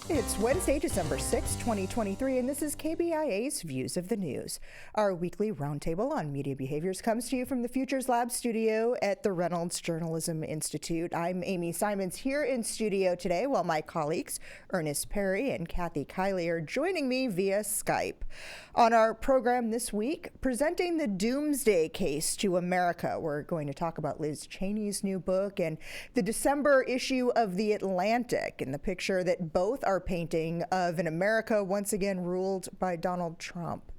It's Wednesday, December 6, 2023, and this is KBIA's Views of the News. Our weekly roundtable on media behaviors comes to you from the Futures Lab studio at the Reynolds Journalism Institute. I'm Amy Simons here in studio today, while my colleagues Ernest Perry and Kathy Kiley are joining me via Skype. On our program this week, presenting the Doomsday Case to America, we're going to talk about Liz Cheney's new book and the December issue of The Atlantic and the picture that both are painting of an America once again ruled by Donald Trump.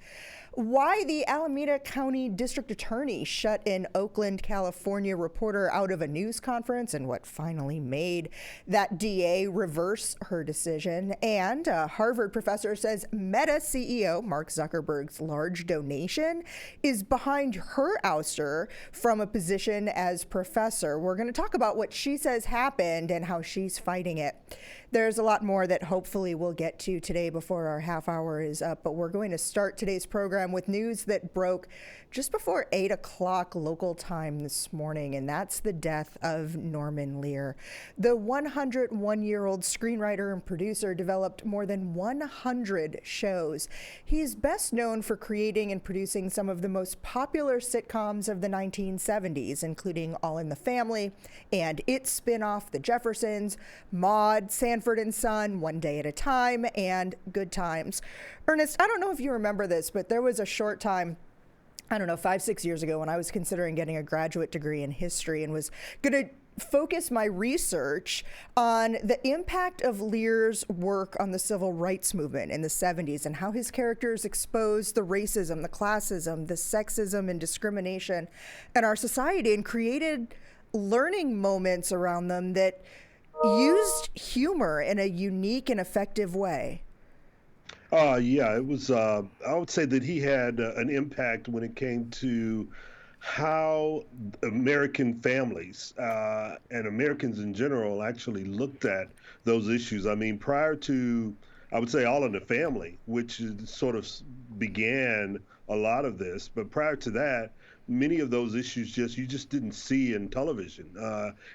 Why the Alameda County District Attorney shut an Oakland, California reporter out of a news conference and what finally made that DA reverse her decision. And a Harvard professor says Meta CEO Mark Zuckerberg's large donation is behind her ouster from a position as professor. We're going to talk about what she says happened and how she's fighting it. There's a lot more that hopefully we'll get to today before our half hour is up, but we're going to start today's program with news that broke just before 8 o'clock local time this morning, and that's the death of Norman Lear. The 101-year-old screenwriter and producer developed more than 100 shows. He's best known for creating and producing some of the most popular sitcoms of the 1970s, including All in the Family and its spin-off, The Jeffersons, Maude, Sanford and Son, One Day at a Time, and Good Times. Ernest, I don't know if you remember this, but there was a short time, I don't know, 5-6 years ago when I was considering getting a graduate degree in history and was going to focus my research on the impact of Lear's work on the civil rights movement in the 70s and how his characters exposed the racism, the classism, the sexism, and discrimination in our society and created learning moments around them that used humor in a unique and effective way. Yeah, it was, I would say that he had an impact when it came to how American families and Americans in general actually looked at those issues. I mean, prior to, I would say, All in the Family, which sort of began a lot of this, but prior to that, many of those issues you just didn't see in television,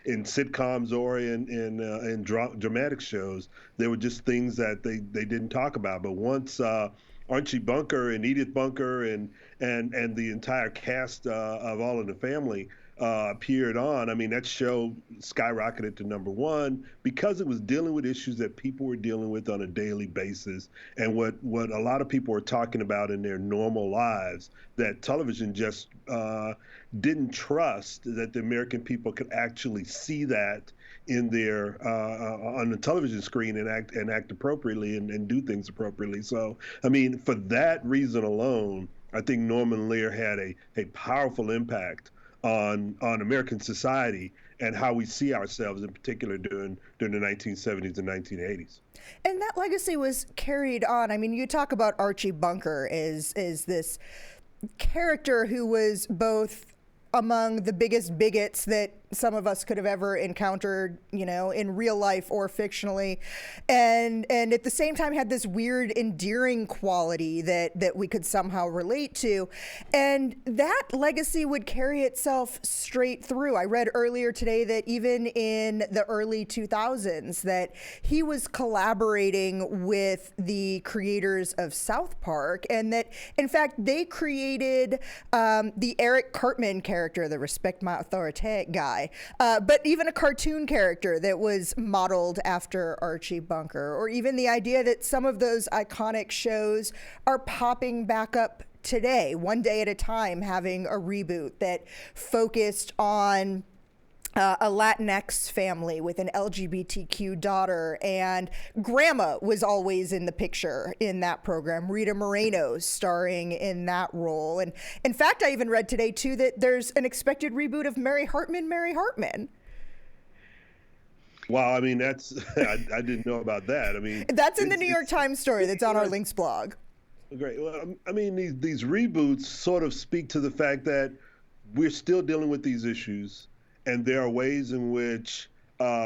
in sitcoms or in dramatic shows. They were just things that they didn't talk about. But once Archie Bunker and Edith Bunker and the entire cast of All in the Family appeared on, I mean, that show skyrocketed to #1 because it was dealing with issues that people were dealing with on a daily basis and what a lot of people were talking about in their normal lives that television just didn't trust that the American people could actually see that in their on the television screen and act appropriately and do things appropriately. So, I mean, for that reason alone, I think Norman Lear had a powerful impact on American society and how we see ourselves, in particular during the 1970s and 1980s. And that legacy was carried on. I mean, you talk about Archie Bunker as this character who was both among the biggest bigots that some of us could have ever encountered, you know, in real life or fictionally, and at the same time had this weird endearing quality that we could somehow relate to, and that legacy would carry itself straight through. I read earlier today that even in the early 2000s that he was collaborating with the creators of South Park, and that in fact they created the Eric Cartman character, the Respect My Authority guy. But even a cartoon character that was modeled after Archie Bunker, or even the idea that some of those iconic shows are popping back up today, One Day at a Time having a reboot that focused on a Latinx family with an LGBTQ daughter, and Grandma was always in the picture in that program. Rita Moreno starring in that role. And in fact, I even read today too that there's an expected reboot of Mary Hartman, Mary Hartman. Wow, I mean, that's, I didn't know about that. I mean, that's in the New York Times story that's on our links blog. Great. Well, I mean, these reboots sort of speak to the fact that we're still dealing with these issues. And there are ways in which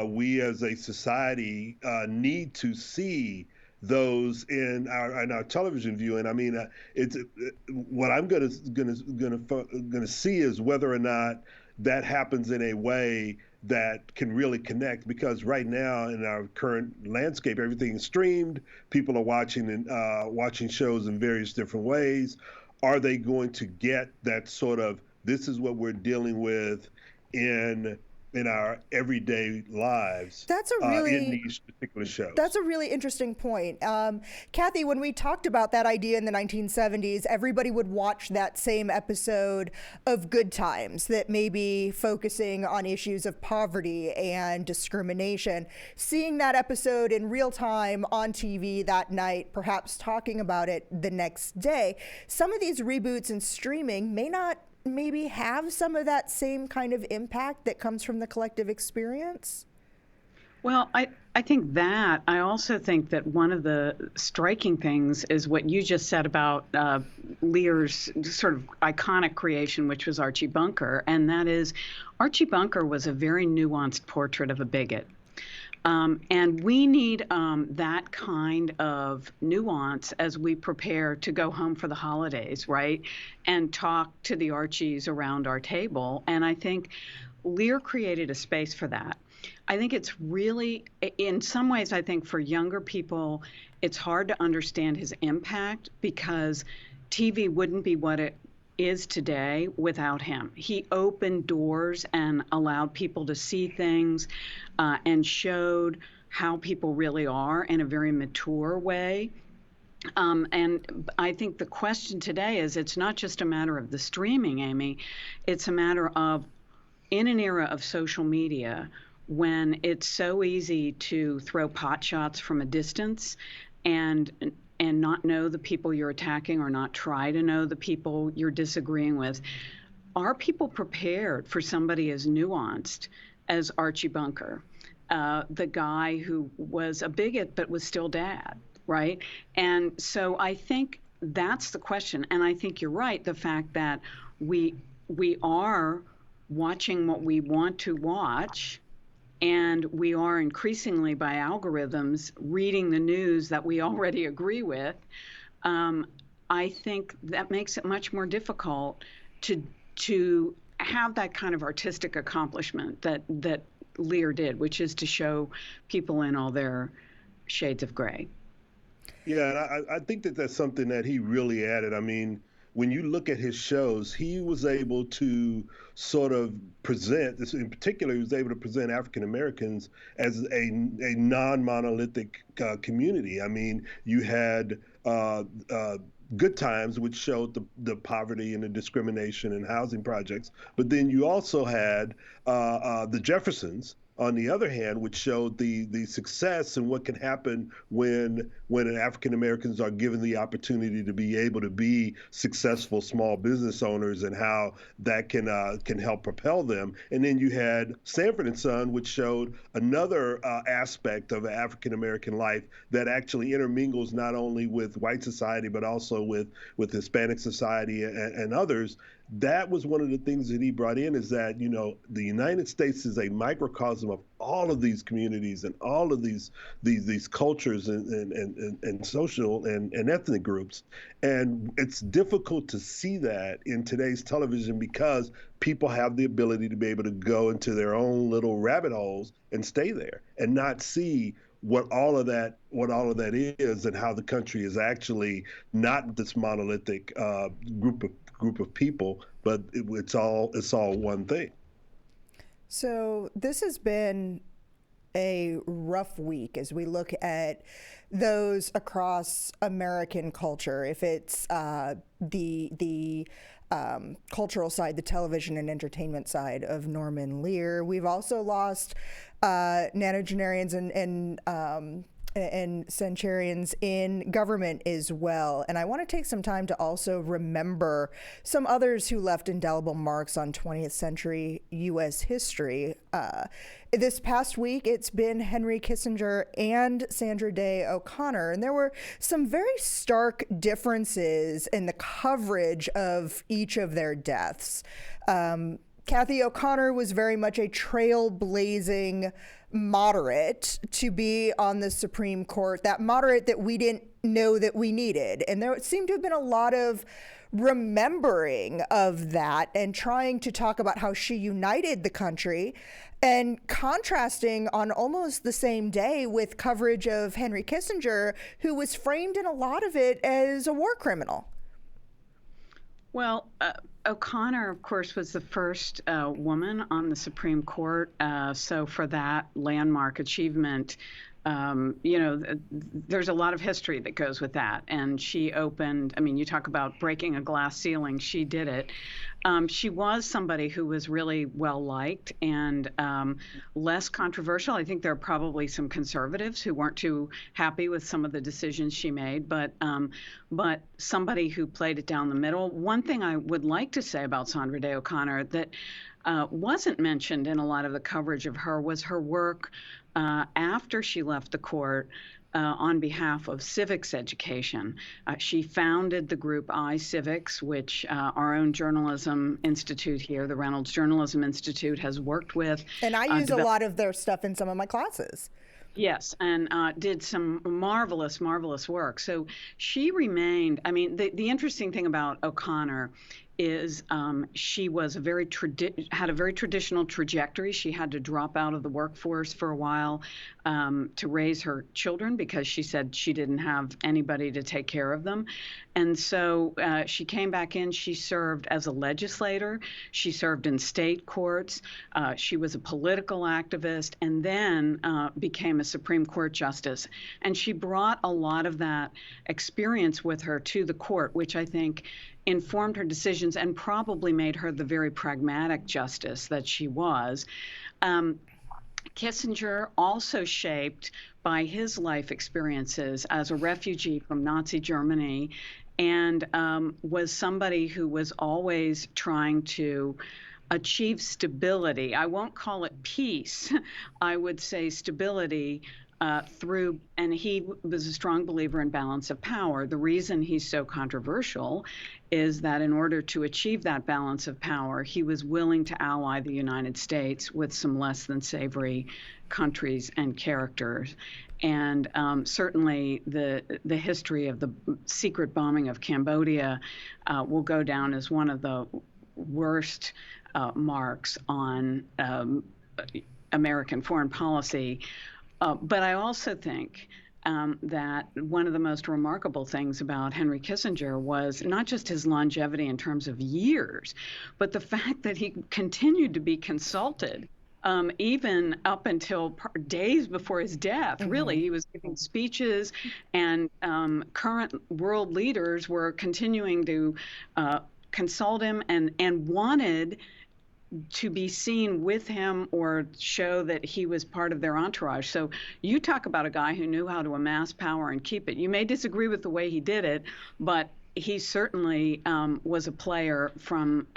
we as a society need to see those in our television viewing. I mean, what I'm gonna see is whether or not that happens in a way that can really connect, because right now in our current landscape, everything is streamed. People are watching and watching shows in various different ways. Are they going to get that sort of, this is what we're dealing with in our everyday lives That's a in really these particular That's shows? a really interesting point. Kathy, when we talked about that idea in the 1970s, everybody would watch that same episode of Good Times that may be focusing on issues of poverty and discrimination. Seeing that episode in real time on TV that night, perhaps talking about it the next day, some of these reboots and streaming may not maybe have some of that same kind of impact that comes from the collective experience. Well, I think that I also think that one of the striking things is what you just said about Lear's sort of iconic creation, which was Archie Bunker. And that is, Archie Bunker was a very nuanced portrait of a bigot. And we need that kind of nuance as we prepare to go home for the holidays, right? And talk to the Archies around our table. And I think Lear created a space for that. I think it's really, in some ways, I think for younger people, it's hard to understand his impact because TV wouldn't be what it is today without him. He opened doors and allowed people to see things and showed how people really are in a very mature way. And I think the question today is, it's not just a matter of the streaming, Amy. It's a matter of, in an era of social media, when it's so easy to throw pot shots from a distance and not know the people you're attacking or not try to know the people you're disagreeing with, are people prepared for somebody as nuanced as Archie Bunker, the guy who was a bigot but was still dad, right? And so I think that's the question. And I think you're right, the fact that we are watching what we want to watch, and we are increasingly, by algorithms, reading the news that we already agree with. I think that makes it much more difficult to have that kind of artistic accomplishment that Lear did, which is to show people in all their shades of gray. Yeah, and I think that that's something that he really added. I mean, when you look at his shows, he was able to sort of present, this in particular, he was able to present African Americans as a non-monolithic community. I mean, you had Good Times, which showed the poverty and the discrimination in housing projects, but then you also had the Jeffersons, on the other hand, which showed the success and what can happen when African Americans are given the opportunity to be able to be successful small business owners, and how that can help propel them. And then you had Sanford and Son, which showed another aspect of African American life that actually intermingles not only with white society but also with Hispanic society and others. That was one of the things that he brought in, is that, you know, the United States is a microcosm of all of these communities and all of these cultures and social and ethnic groups. And it's difficult to see that in today's television because people have the ability to be able to go into their own little rabbit holes and stay there and not see what all of that is, and how the country is actually not this monolithic group of people, but it's all one thing. So this has been a rough week as we look at those across American culture. If it's the cultural side, the television and entertainment side of Norman Lear, we've also lost nonagenarians and centurions in government as well. And I want to take some time to also remember some others who left indelible marks on 20th century U.S. history. This past week, it's been Henry Kissinger and Sandra Day O'Connor, and there were some very stark differences in the coverage of each of their deaths. Kathy O'Connor was very much a trailblazing moderate to be on the Supreme Court, that moderate that we didn't know that we needed. And there seemed to have been a lot of remembering of that and trying to talk about how she united the country, and contrasting on almost the same day with coverage of Henry Kissinger, who was framed in a lot of it as a war criminal. Well, O'Connor, of course, was the first woman on the Supreme Court. So for that landmark achievement, there's a lot of history that goes with that. And she opened, I mean, you talk about breaking a glass ceiling, she did it. She was somebody who was really well liked and less controversial. I think there are probably some conservatives who weren't too happy with some of the decisions she made, but somebody who played it down the middle. One thing I would like to say about Sandra Day O'Connor that wasn't mentioned in a lot of the coverage of her was her work after she left the court on behalf of civics education. She founded the group iCivics, which our own journalism institute here, the Reynolds Journalism Institute, has worked with. And I use a lot of their stuff in some of my classes. Yes, and did some marvelous, marvelous work. So she remained, I mean, the interesting thing about O'Connor is she was had a very traditional trajectory. She had to drop out of the workforce for a while to raise her children because she said she didn't have anybody to take care of them. And so she came back in. She served as a legislator. She served in state courts. She was a political activist and then became a Supreme Court justice. And she brought a lot of that experience with her to the court, which I think informed her decisions and probably made her the very pragmatic justice that she was. Kissinger, also shaped by his life experiences as a refugee from Nazi Germany, and was somebody who was always trying to achieve stability. I won't call it peace. I would say stability and he was a strong believer in balance of power. The reason he's so controversial is that in order to achieve that balance of power, he was willing to ally the United States with some less than savory countries and characters. And certainly the history of the secret bombing of Cambodia will go down as one of the worst marks on American foreign policy. But I also think that one of the most remarkable things about Henry Kissinger was not just his longevity in terms of years, but the fact that he continued to be consulted even up until days before his death. Mm-hmm. Really, he was giving speeches, and current world leaders were continuing to consult him and wanted to be seen with him or show that he was part of their entourage. So you talk about a guy who knew how to amass power and keep it. You may disagree with the way he did it, but he certainly was a player from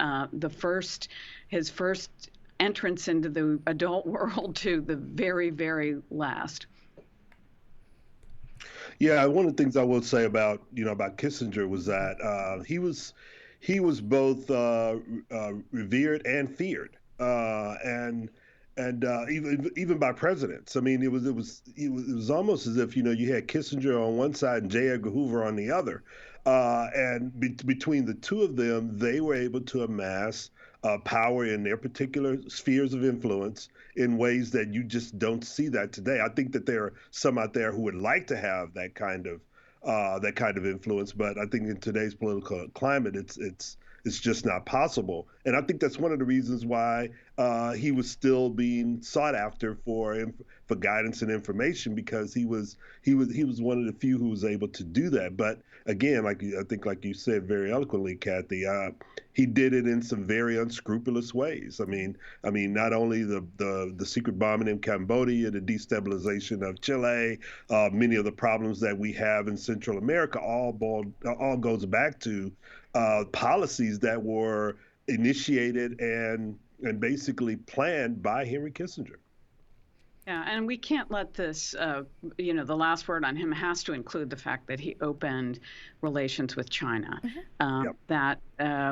his first entrance into the adult world to the very, very last. Yeah, one of the things I will say about Kissinger was that he was both revered and feared, and even by presidents. I mean, it was almost as if you had Kissinger on one side and J. Edgar Hoover on the other, and between the two of them, they were able to amass power in their particular spheres of influence in ways that you just don't see that today. I think that there are some out there who would like to have that kind of influence, but I think in today's political climate, it's just not possible. And I think that's one of the reasons why he was still being sought after for guidance and information, because he was one of the few who was able to do that. But again, like you said very eloquently, Kathy, he did it in some very unscrupulous ways. I mean, not only the secret bombing in Cambodia, the destabilization of Chile, many of the problems that we have in Central America, all goes back to policies that were initiated and basically planned by Henry Kissinger. Yeah, and we can't let this, the last word on him has to include the fact that he opened relations with China. Yep. That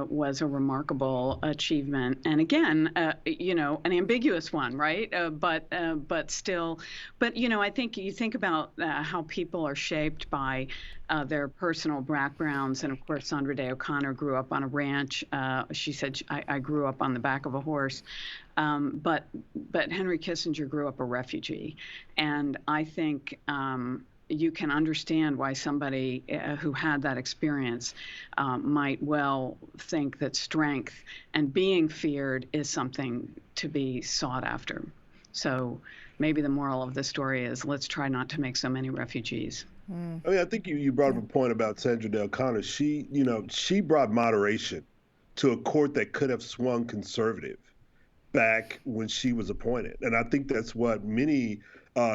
was a remarkable achievement. And again, an ambiguous one, right? But still, I think you think about how people are shaped by their personal backgrounds. And of course, Sandra Day O'Connor grew up on a ranch. She said, I grew up on the back of a horse. But Henry Kissinger grew up a refugee. And I think you can understand why somebody who had that experience might well think that strength and being feared is something to be sought after. So maybe the moral of the story is let's try not to make so many refugees. I mean, I think you brought up a point about Sandra Day O'Connor. She brought moderation to a court that could have swung conservative back when she was appointed. And I think that's what many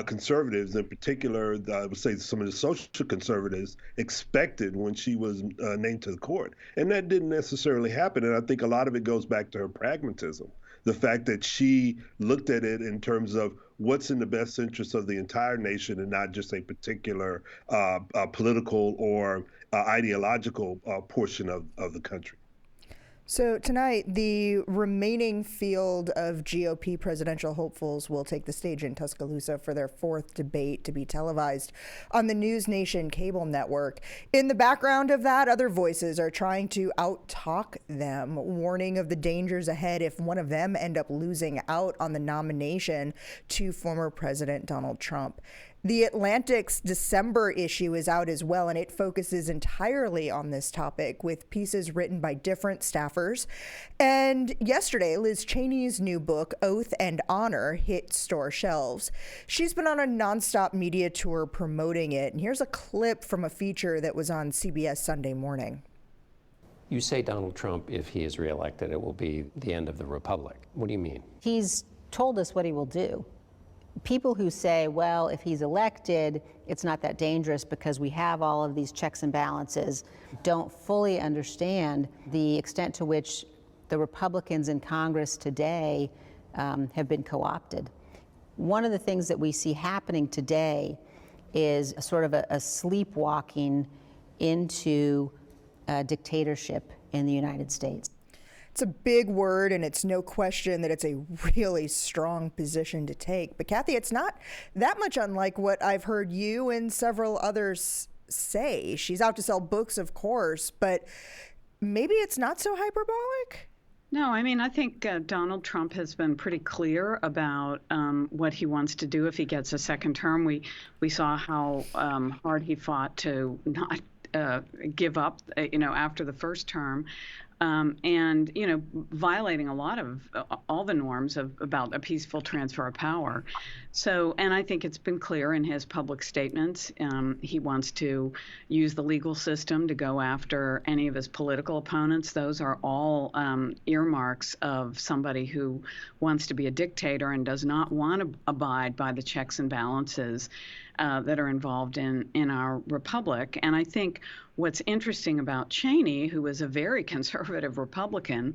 conservatives, in particular, I would say some of the social conservatives, expected when she was named to the court. And that didn't necessarily happen. And I think a lot of it goes back to her pragmatism. The fact that she looked at it in terms of what's in the best interest of the entire nation and not just a particular political or ideological portion of the country. So tonight, the remaining field of GOP presidential hopefuls will take the stage in Tuscaloosa for their fourth debate to be televised on the News Nation cable network. In the background of that, other voices are trying to out-talk them, warning of the dangers ahead if one of them end up losing out on the nomination to former President Donald Trump. The Atlantic's December issue is out as well, and it focuses entirely on this topic with pieces written by different staffers. And yesterday, Liz Cheney's new book, Oath and Honor, hit store shelves. She's been on a nonstop media tour promoting it, and here's a clip from a feature that was on CBS Sunday Morning. You say Donald Trump, if he is reelected, it will be the end of the republic. What do you mean? He's told us what he will do. People who say, well, if he's elected, it's not that dangerous because we have all of these checks and balances, don't fully understand the extent to which the Republicans in Congress today have been co-opted. One of the things that we see happening today is a sort of a sleepwalking into dictatorship in the United States. It's a big word, and it's no question that it's a really strong position to take. But Kathy, it's not that much unlike what I've heard you and several others say. She's out to sell books, of course, but maybe it's not so hyperbolic? No, I mean, I think Donald Trump has been pretty clear about what he wants to do if he gets a second term. We saw how hard he fought to not give up, after the first term. And violating a lot of all the norms about a peaceful transfer of power. So, and I think it's been clear in his public statements, he wants to use the legal system to go after any of his political opponents. Those are all earmarks of somebody who wants to be a dictator and does not want to abide by the checks and balances that are involved in our republic. And I think what's interesting about Cheney, who is a very conservative Republican,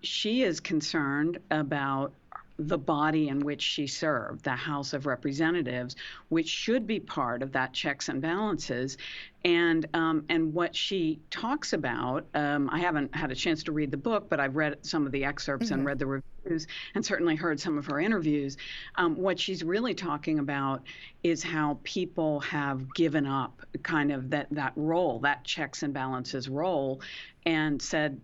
she is concerned about the body in which she served, the House of Representatives, which should be part of that checks and balances. And what she talks about, I haven't had a chance to read the book, but I've read some of the excerpts and read the reviews and certainly heard some of her interviews. What she's really talking about is how people have given up kind of that role, that checks and balances role, and said,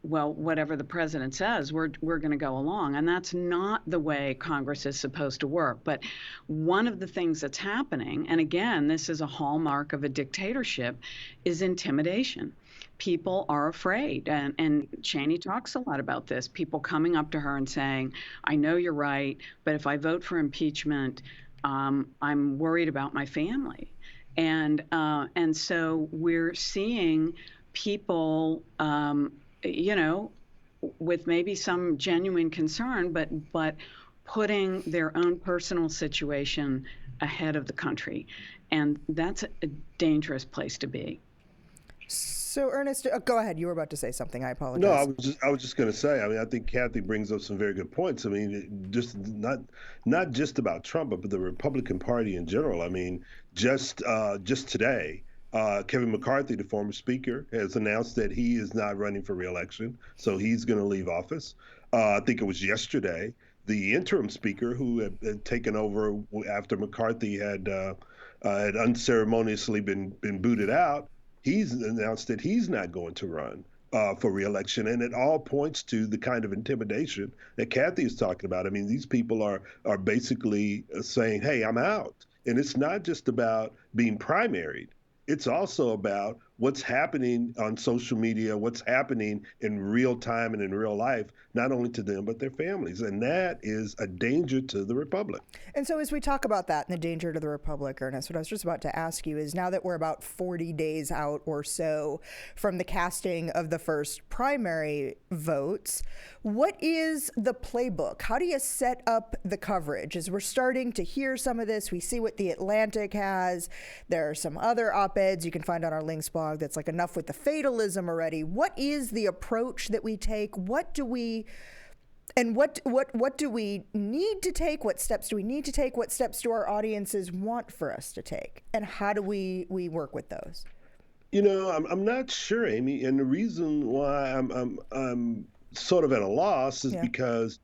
well, whatever the president says, we're going to go along. And that's not the way Congress is supposed to work. But one of the things that's happening, and again, this is a hallmark of a dictatorship, is intimidation. People are afraid. And Cheney talks a lot about this. People coming up to her and saying, I know you're right, but if I vote for impeachment, I'm worried about my family. And so we're seeing people, with maybe some genuine concern, but putting their own personal situation ahead of the country. And that's a dangerous place to be. So, Ernest, go ahead. You were about to say something. I apologize. No, I was just going to say. I mean, I think Kathy brings up some very good points. I mean, just not just about Trump, but the Republican Party in general. I mean, just today, Kevin McCarthy, the former speaker, has announced that he is not running for reelection, so he's going to leave office. I think it was yesterday. The interim speaker, who had taken over after McCarthy had unceremoniously been booted out, he's announced that he's not going to run for reelection, and it all points to the kind of intimidation that Kathy is talking about. I mean, these people are basically saying, "Hey, I'm out," and it's not just about being primaried. It's also about what's happening on social media, what's happening in real time and in real life, not only to them, but their families. And that is a danger to the republic. And so as we talk about that and the danger to the republic, Ernest, what I was just about to ask you is, now that we're about 40 days out or so from the casting of the first primary votes, what is the playbook? How do you set up the coverage? As we're starting to hear some of this, we see what The Atlantic has. There are some other op-eds you can find on our links blog that's like, enough with the fatalism already. What is the approach that we take? What do we need to take? What steps do we need to take? What steps do our audiences want for us to take? And how do we work with those? You know, I'm not sure, Amy, and the reason why I'm sort of at a loss is because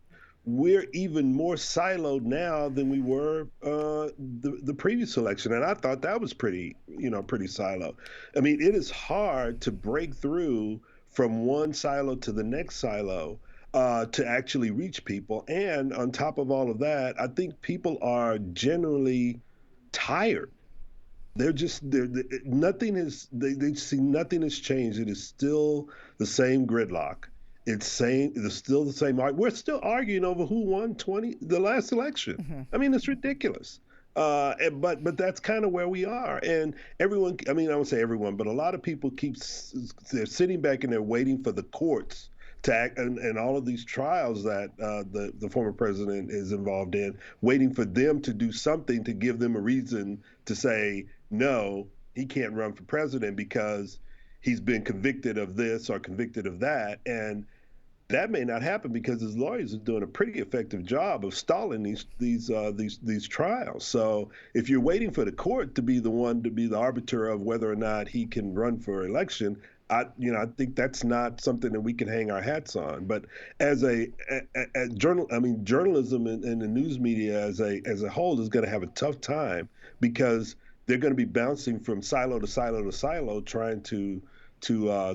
we're even more siloed now than we were the previous election, and I thought that was pretty siloed. I mean, it is hard to break through from one silo to the next silo to actually reach people. And on top of all of that, I think people are generally tired. Nothing is, they see nothing has changed. It is still the same gridlock. It's still the same. We're still arguing over who won the last election. Mm-hmm. I mean, it's ridiculous. But that's kind of where we are. And everyone, I mean, I won't say everyone, but a lot of people they're sitting back and they're waiting for the courts to act, and all of these trials that the former president is involved in, waiting for them to do something to give them a reason to say, no, he can't run for president because he's been convicted of this or convicted of that. And that may not happen because his lawyers are doing a pretty effective job of stalling these trials. So if you're waiting for the court to be the one to be the arbiter of whether or not he can run for election, I think that's not something that we can hang our hats on. But as journalism and the news media as a whole is going to have a tough time because they're going to be bouncing from silo to silo to silo trying to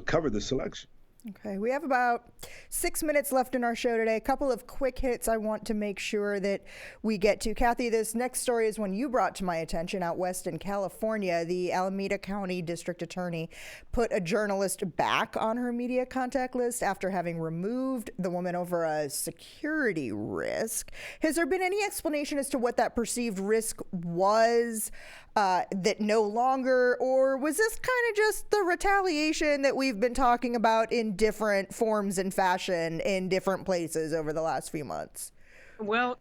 cover this election. Okay, we have about 6 minutes left in our show today. A couple of quick hits I want to make sure that we get to. Kathy, this next story is one you brought to my attention out west in California. The Alameda County District Attorney put a journalist back on her media contact list after having removed the woman over a security risk. Has there been any explanation as to what that perceived risk was? That no longer, or was this kind of just the retaliation that we've been talking about in different forms and fashion in different places over the last few months? Well,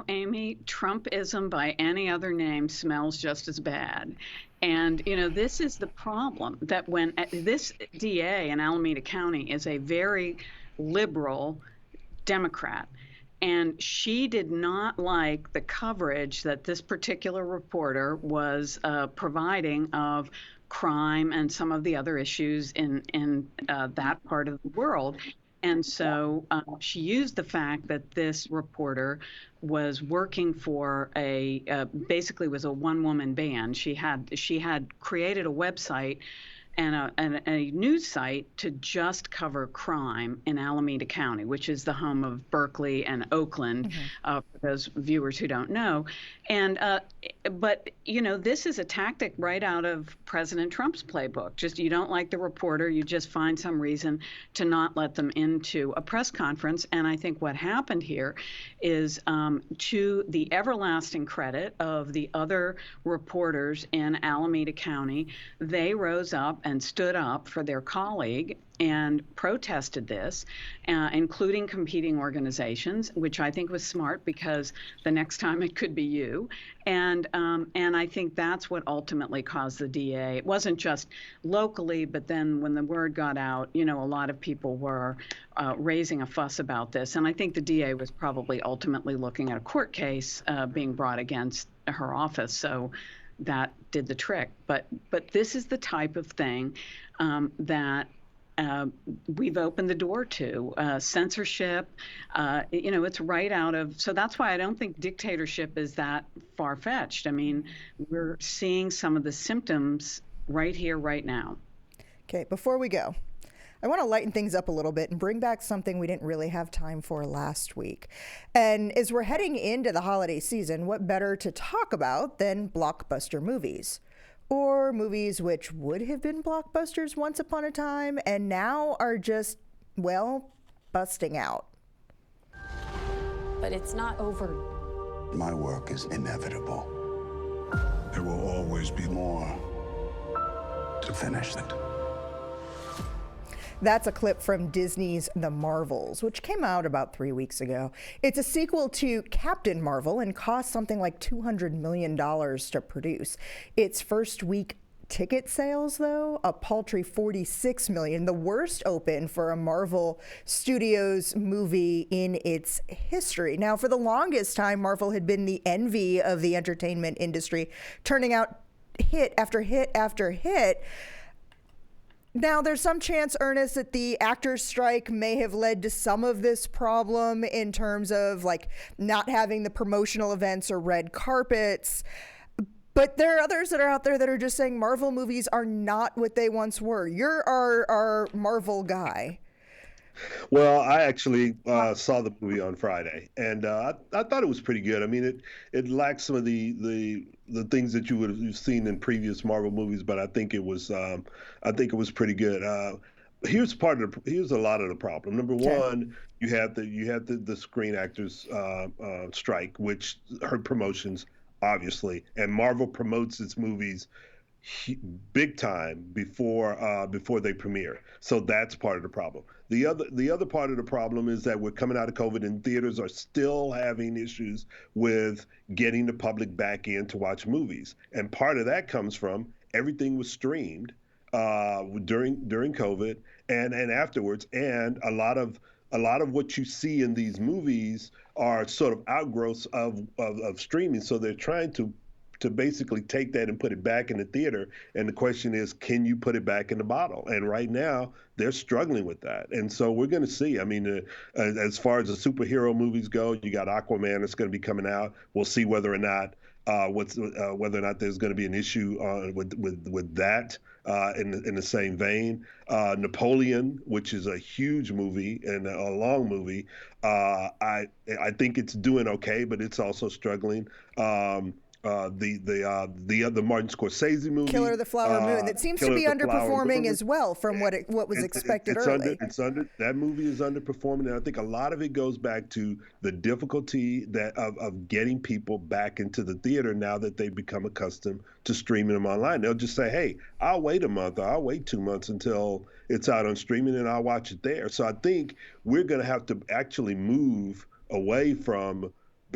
Amy, Trumpism by any other name smells just as bad. And, this is the problem, that when this DA in Alameda County is a very liberal Democrat. And she did not like the coverage that this particular reporter was providing of crime and some of the other issues in that part of the world. And so she used the fact that this reporter was working for basically was a one-woman band. She had created a website and a news site to just cover crime in Alameda County, which is the home of Berkeley and Oakland, for those viewers who don't know. And but this is a tactic right out of President Trump's playbook. Just, you don't like the reporter, you just find some reason to not let them into a press conference. And I think what happened here is, to the everlasting credit of the other reporters in Alameda County, they rose up and stood up for their colleague and protested this, including competing organizations, which I think was smart because the next time it could be you. And I think that's what ultimately caused the DA. It wasn't just locally, but then when the word got out, a lot of people were raising a fuss about this. And I think the DA was probably ultimately looking at a court case being brought against her office. So that did the trick. But this is the type of thing that we've opened the door to censorship. It's right out of. So that's why I don't think dictatorship is that far-fetched. I mean, we're seeing some of the symptoms right here, right now. Okay, before we go, I want to lighten things up a little bit and bring back something we didn't really have time for last week. And as we're heading into the holiday season, what better to talk about than blockbuster movies? Or movies which would have been blockbusters once upon a time and now are just, well, busting out. But it's not over. My work is inevitable. There will always be more to finish it. That's a clip from Disney's The Marvels, which came out about 3 weeks ago. It's a sequel to Captain Marvel and cost something like $200 million to produce. Its first week ticket sales, though, a paltry 46 million, the worst open for a Marvel Studios movie in its history. Now, for the longest time, Marvel had been the envy of the entertainment industry, turning out hit after hit after hit. Now, there's some chance, Ernest, that the actors' strike may have led to some of this problem in terms of like not having the promotional events or red carpets. But there are others that are out there that are just saying Marvel movies are not what they once were. You're our Marvel guy. Well, I actually saw the movie on Friday, and I thought it was pretty good. I mean, it lacked some of the things that you would have seen in previous Marvel movies, but I think it was pretty good. Here's a lot of the problem. Number one, you have the Screen Actors strike, which hurt promotions, obviously, and Marvel promotes its movies big time before they premiere. So that's part of the problem. The other part of the problem is that we're coming out of COVID and theaters are still having issues with getting the public back in to watch movies. And part of that comes from everything was streamed during COVID and afterwards. And a lot of what you see in these movies are sort of outgrowths of streaming. So they're trying to basically take that and put it back in the theater. And the question is, can you put it back in the bottle? And right now, they're struggling with that. And so we're going to see. I mean, as far as the superhero movies go, you got Aquaman that's going to be coming out. We'll see whether or not there's going to be an issue with that in the same vein. Napoleon, which is a huge movie and a long movie, I think it's doing okay, but it's also struggling. The Martin Scorsese movie, Killer of the Flower Moon, that seems to be underperforming as well from what was expected early. That movie is underperforming, and I think a lot of it goes back to the difficulty of getting people back into the theater now that they've become accustomed to streaming them online. They'll just say, "Hey, I'll wait a month, or I'll wait 2 months until it's out on streaming, and I'll watch it there." So I think we're going to have to actually move away from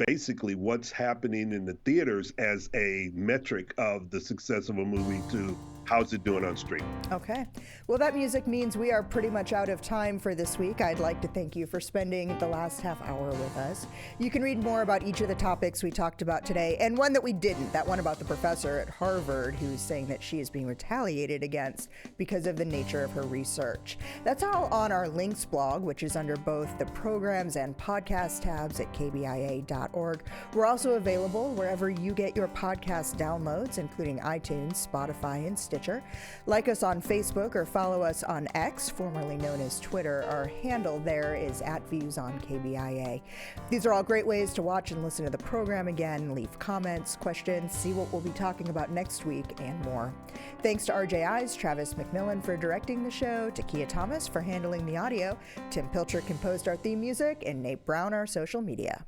basically what's happening in the theaters as a metric of the success of a movie to how's it doing on stream. Okay. Well, that music means we are pretty much out of time for this week. I'd like to thank you for spending the last half hour with us. You can read more about each of the topics we talked about today, and one that we didn't, that one about the professor at Harvard who's saying that she is being retaliated against because of the nature of her research. That's all on our links blog, which is under both the programs and podcast tabs at kbia.org. We're also available wherever you get your podcast downloads, including iTunes, Spotify, and Stitcher. Like us on Facebook or follow us on X, formerly known as Twitter. Our handle there is @ViewsOnKBIA. These are all great ways to watch and listen to the program again, leave comments, questions, see what we'll be talking about next week, and more. Thanks to RJI's Travis McMillan for directing the show, to Kia Thomas for handling the audio, Tim Pilcher composed our theme music, and Nate Brown our social media.